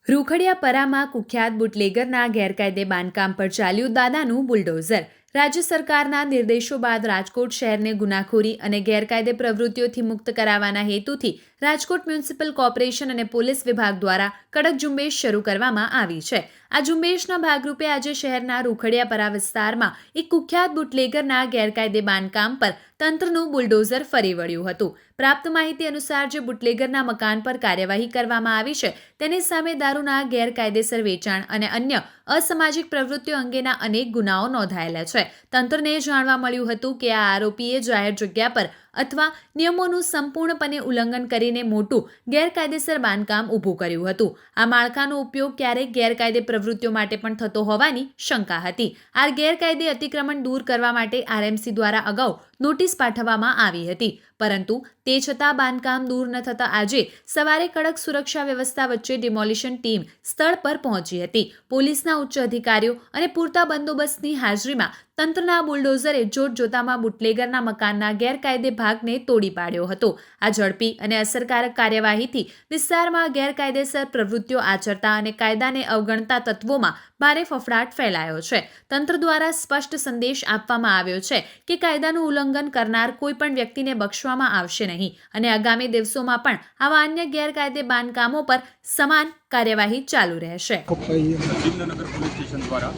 રૂખડિયાપરામાં કુખ્યાત બુટલેગરના ગેરકાયદે બાંધકામ પર ચાલ્યું દાદાનું બુલડોઝર। રાજ્ય સરકારના નિર્દેશો બાદ રાજકોટ શહેરને ગુનાખોરી અને ગેરકાયદે પ્રવૃત્તિઓથી મુક્ત કરાવવાના હેતુથી રાજકોટ મ્યુનિસિપલ કોર્પોરેશન અને પોલીસ વિભાગ દ્વારા કડક ઝુંબેશ શરૂ કરવામાં આવી છે। આ ઝુંબેશના ભાગરૂપે આજે શહેરના રૂખડિયાપરા વિસ્તારમાં એક કુખ્યાત બુટલેગરના ગેરકાયદે બાંધકામ પર તંત્રનું બુલડોઝર ફરી વળ્યું હતું। પ્રાપ્ત માહિતી અનુસાર જે બુટલેગરના મકાન પર કાર્યવાહી કરવામાં આવી છે તેની સામે દારૂના ગેરકાયદેસર વેચાણ અને અન્ય અસામાજિક પ્રવૃત્તિઓ અંગેના અનેક ગુનાઓ નોંધાયેલા છે। તંત્રને જાણવા મળ્યું હતું કે આ આરોપીએ જાહેર જગ્યા પર અથવા નિયમોનું સંપૂર્ણપણે ઉલ્લંઘન કરીને મોટું ગેરકાયદેસર બાંધકામ ઊભું કર્યું હતું। આ માળખાનો ઉપયોગ ક્યારેક ગેરકાયદે પ્રવૃત્તિઓ માટે પણ થતો હોવાની શંકા હતી। આ ગેરકાયદે અતિક્રમણ દૂર કરવા માટે આરએમસી દ્વારા અગાઉ નોટિસ પાઠવવામાં આવી હતી, પરંતુ તે છતાં બાંધકામ દૂર ન થતાં આજે સવારે કડક સુરક્ષા વ્યવસ્થા વચ્ચે ડિમોલિશન ટીમ સ્થળ પર પહોંચી હતી। પોલીસના ઉચ્ચ અધિકારીઓ અને પૂરતા બંદોબસ્તની હાજરીમાં તંત્રના બુલડોઝરે જોતજોતામાં બુટલેગરના મકાનના ગેરકાયદે ભાગને તોડી પાડ્યો હતો। આ ઝડપી અને અસરકારક કાર્યવાહીથી વિસ્તારમાં ગેરકાયદેસર પ્રવૃત્તિઓ આચરતા અને કાયદાને અવગણતા તત્વોમાં ભારે ફફડાટ ફેલાયો છે। તંત્ર દ્વારા સ્પષ્ટ સંદેશ આપવામાં આવ્યો છે કે કાયદાનું ઉલ્લંઘન કરનાર કોઈ પણ વ્યક્તિને બક્ષવામાં આવશે નહીં અને આગામી દિવસોમાં પણ આવા અન્ય ગેરકાયદે બાંધકામો પર સમાન કાર્યવાહી ચાલુ રહેશે। ભીમનગર પોલીસ સ્ટેશન દ્વારા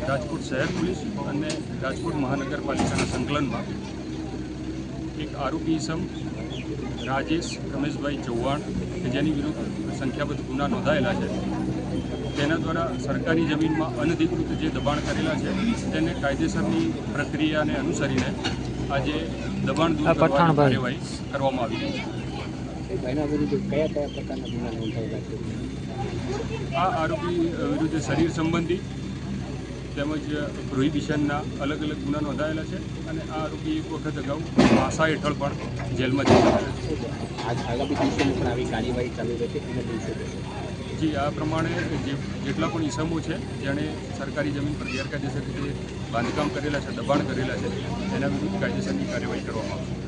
રાજકોટ શહેર પોલીસ અને રાજકોટ મહાનગરપાલિકાના સંકલનમાં એક આરોપી ઇસમ રાજેશ રમેશભાઈ ચૌહાણ કે જેની વિરુદ્ધ સંખ્યાબંધ ગુના નોંધાયેલા છે, તેના દ્વારા સરકારી જમીનમાં અનધિકૃત જે દબાણ કરેલા છે તેને કાયદેસરની પ્રક્રિયાને અનુસરીને આજે દબાણ દૂર કરવાની કાર્યવાહી કરવામાં આવી છે। એના વિરુદ્ધ કયા પ્રકારના ગુના નોંધાયેલા છે? આ આરોપી વિરુદ્ધ શરીર સંબંધી તેમજ પ્રોહિબિશનના અલગ અલગ ગુના નોંધાયેલા છે અને આ આરોપી એક વખત અગાઉ પાસા હેઠળ પણ જેલમાં જતા છે। આગામી દિવસોમાં પણ આવી કાર્યવાહી ચાલુ રહેશે એના દિવસે? જી, આ પ્રમાણે જેટલા પણ ઇસમો છે જેણે સરકારી જમીન પર ગેરકાયદેસર રીતે બાંધકામ કરેલા છે, દબાણ કરેલા છે, એના વિરુદ્ધ કાયદેસરની કાર્યવાહી કરવામાં આવશે।